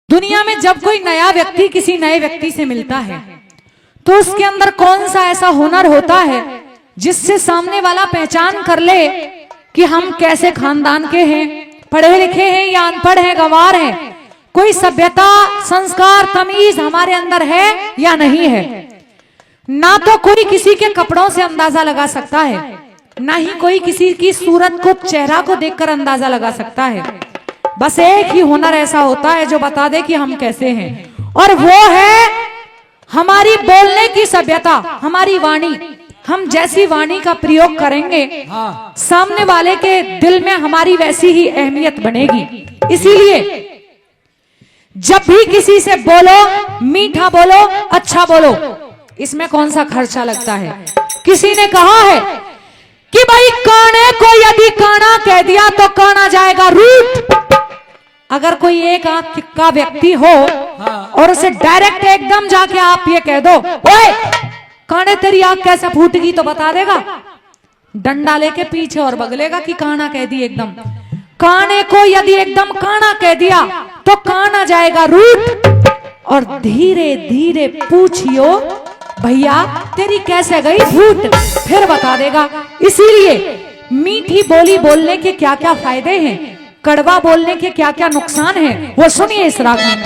दुनिया में जब कोई नया व्यक्ति किसी नए व्यक्ति से मिलता है तो उसके अंदर कौन सा ऐसा हुनर होता है जिससे सामने वाला पहचान कर ले कि हम कैसे खानदान के हैं, पढ़े लिखे हैं या अनपढ़ हैं, गंवार हैं, कोई सभ्यता संस्कार तमीज हमारे अंदर है या नहीं है। ना तो कोई किसी के कपड़ों से अंदाजा लगा सकता है, ना ही कोई किसी की सूरत को चेहरा को देखकर अंदाजा लगा सकता है। बस एक ही हुनर ऐसा होता है जो बता दे कि हम कैसे हैं, और वो है हमारी बोलने की सभ्यता, हमारी वाणी। हम जैसी वाणी का प्रयोग करेंगे सामने वाले के दिल में हमारी वैसी ही अहमियत बनेगी। इसीलिए जब भी किसी से बोलो, मीठा बोलो, अच्छा बोलो। इसमें कौन सा खर्चा लगता है? किसी ने कहा है कि भाई काने को यदि काना कह दिया तो काना जाएगा रूठ। अगर कोई एक आंख का व्यक्ति हो और उसे डायरेक्ट एकदम जाके आप ये कह दो, ओए काने तेरी आंख कैसे फूटेगी, तो बता देगा। डंडा लेके पीछे और बगलेगा कि काना कह दी एकदम। काने को यदि एकदम काना कह दिया तो काना जाएगा रूठ, और धीरे धीरे पूछियो भैया तेरी कैसे गई फूट, फिर बता देगा। इसीलिए मीठी बोली बोलने के क्या क्या फायदे हैं, कड़वा बोलने के क्या क्या नुकसान है, वो सुनिए इस राग में।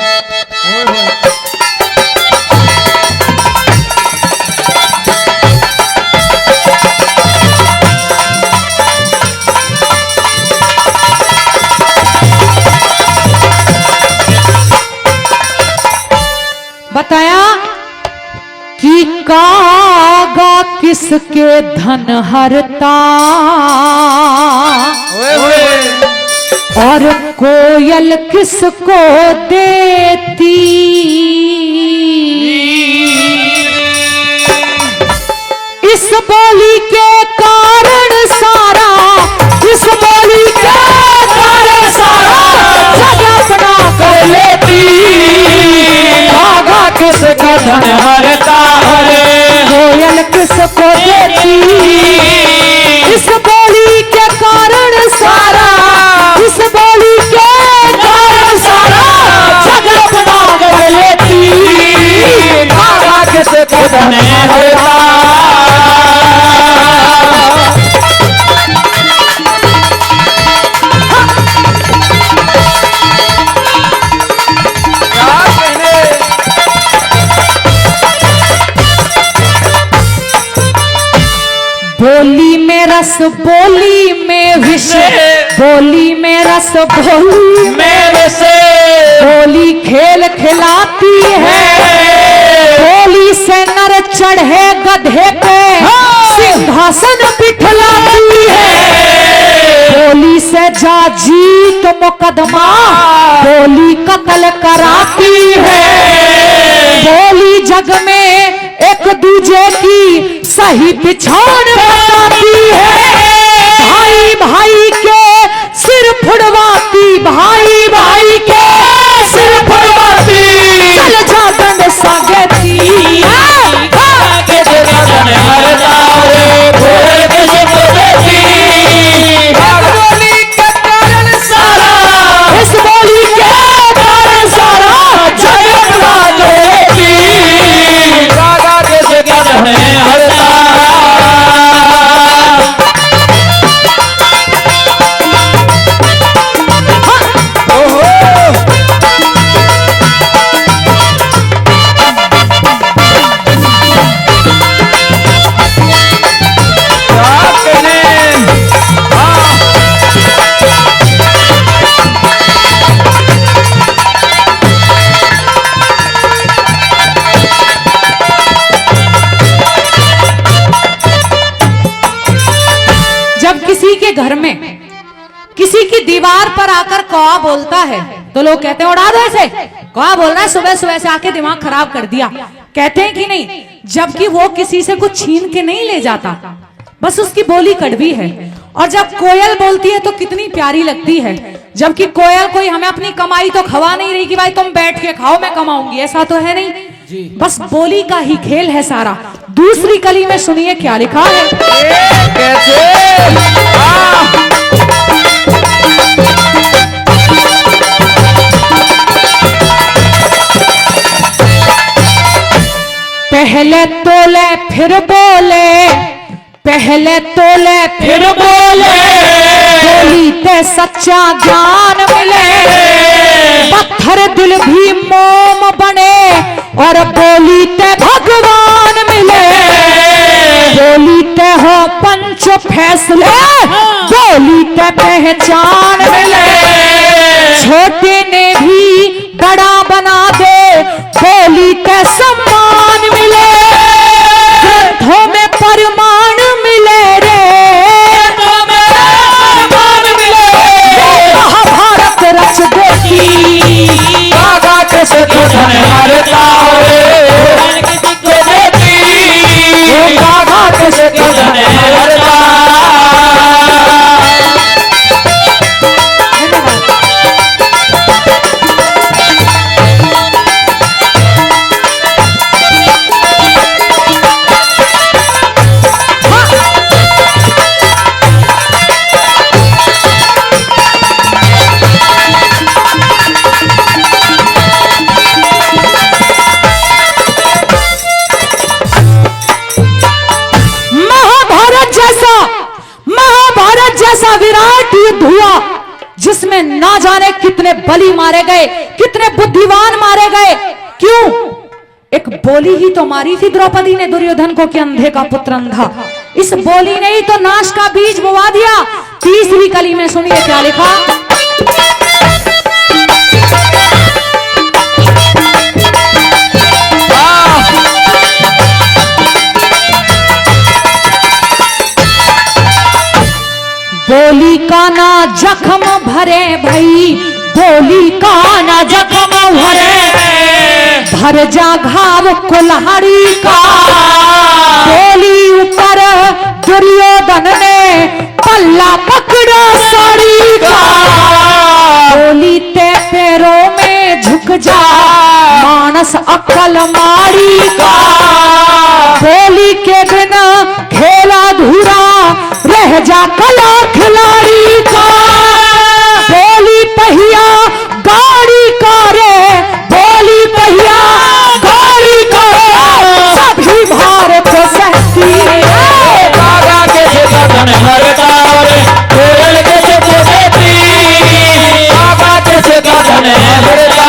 बताया कि कागा किसके धन हरता और कोयल किसको देती। इस बोली के कारण सारा, इस बोली के कारण सारा जग अपना कर लेती। कागा किसका धन हरता है, कोयल किसको देती। इस बोली के कारण सारा, इस बोली के कारण सारा जग अपना कर लेती। कागा किसका धन हरता। बोली में रस, बोली में विष, बोली में रस, बोली मेरे से बोली खेल खिलाती है। बोली से नर चढ़े गधे पे सिंहासन बिठलाती है। बोली से जा जीत मुकदमा, बोली कत्ल कराती है। बोली जग में एक दूजे की सही पिछाड़ बताती है। भाई भाई के सिर फुड़वाती, भाई भाई के सिर फुड़वाती, चल जा दंड सागती। बोली के कारण सारा, इस बोली के कारण सारा जग अपना लेती। कागा किसका धन हरता। किसी के घर में किसी की दीवार पर आकर कौवा बोलता है तो लोग कहते हैं उड़ा दो ऐसे, कौवा बोल रहा है सुबह सुबह से आके दिमाग खराब कर दिया, कहते हैं कि नहीं। जबकि वो किसी से कुछ छीन के नहीं ले जाता, बस उसकी बोली कड़वी है। और जब कोयल बोलती है तो कितनी प्यारी लगती है। जबकि कोयल कोई हमें अपनी कमाई तो खवा नहीं रही कि भाई तुम बैठ के खाओ मैं कमाऊंगी, ऐसा तो है नहीं। बस बोली का ही खेल है सारा। दूसरी कली में सुनिए क्या लिखा है। कैसे पहले तोले फिर बोले, पहले तोले फिर बोले, बोली ते सच्चा ज्ञान मिले, पत्थर दिल भी मोम बने और बोली ते भगवान मिले, बोली ते हो पंच फैसले, बोली ते पहचान मिले, छोटे ने भी बड़ा बना दे, बोली ते सम्मान मिले, ग्रंथों में प्रमाण मिले रे, महाभारत रच देती, कागा कैसे तो धन हरता रे, कागा कैसे तो धन हरता। ऐसा विराट युद्ध हुआ जिसमें ना जाने कितने बलि मारे गए, कितने बुद्धिमान मारे गए। क्यों? एक बोली ही तो मारी थी द्रौपदी ने दुर्योधन को कि अंधे का पुत्र अंधा। इस बोली ने ही तो नाश का बीज बोवा दिया। तीसरी कली में सुनिए क्या लिखा। बोली का ना जख्म भरे भई, बोली का ना जख्म भरे, भर जा घाव कुल्हाड़ी का, बोली ऊपर दुर्योधन ने पल्ला पकड़ा साड़ी का, बोली ते पैरों में झुक जा मानस अक्ल मारी का, बोली के बिना खेला धूरा रह जा कला खिलाड़ी का, बोली पहिया गाड़ी का रे, बोली पहिया गाड़ी का रे, सभी भार को सहती है। कागा कैसे तो धन हरता रे, कोयल कैसे तो देती, कागा कैसे तो धन हरता।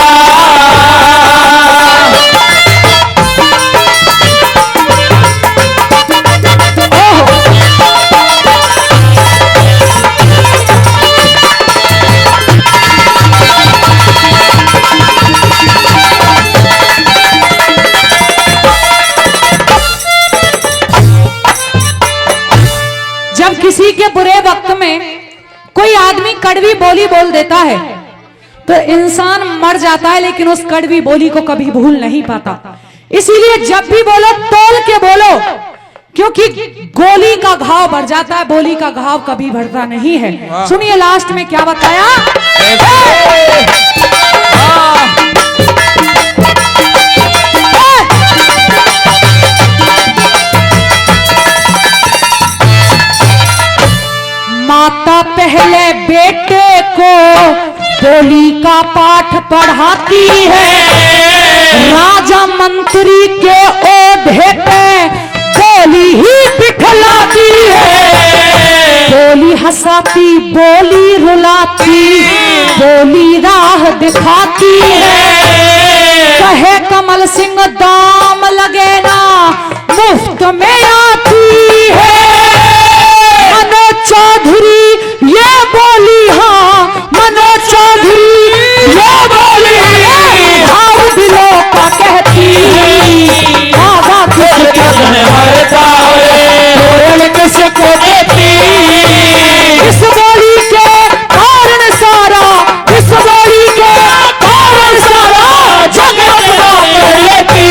किसी के बुरे वक्त में कोई आदमी कड़वी बोली बोल देता है तो इंसान मर जाता है, लेकिन उस कड़वी बोली को कभी भूल नहीं पाता। इसीलिए जब भी बोलो तोल के बोलो, क्योंकि गोली का घाव बढ़ जाता है, बोली का घाव कभी बढ़ता नहीं है। सुनिए लास्ट में क्या बताया। माता पहले बेटे को बोली का पाठ पढ़ाती है, राजा मंत्री के ओढ़े पे बोली ही बिठलाती है, बोली हंसाती बोली रुलाती, बोली राह दिखाती है, कहे कमल सिंह दाम लगे ना मुफ्त में आती है, मनोज चौधरी ये बोली, हाँ मनोज चौधरी ये बोली भाव दिलों का कहती, बाबा किसको हरता रे, कोयल किसको देती, इस बोली के कारण सारा, इस बोली के कारण सारा जगत कर लेती,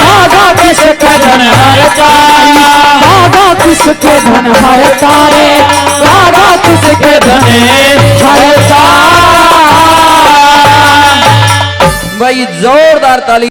कागा कैसे तो धन हरता, बाबा किसके धन हरता रे, कागा किसके धन हरता। भाई जोरदार ताली।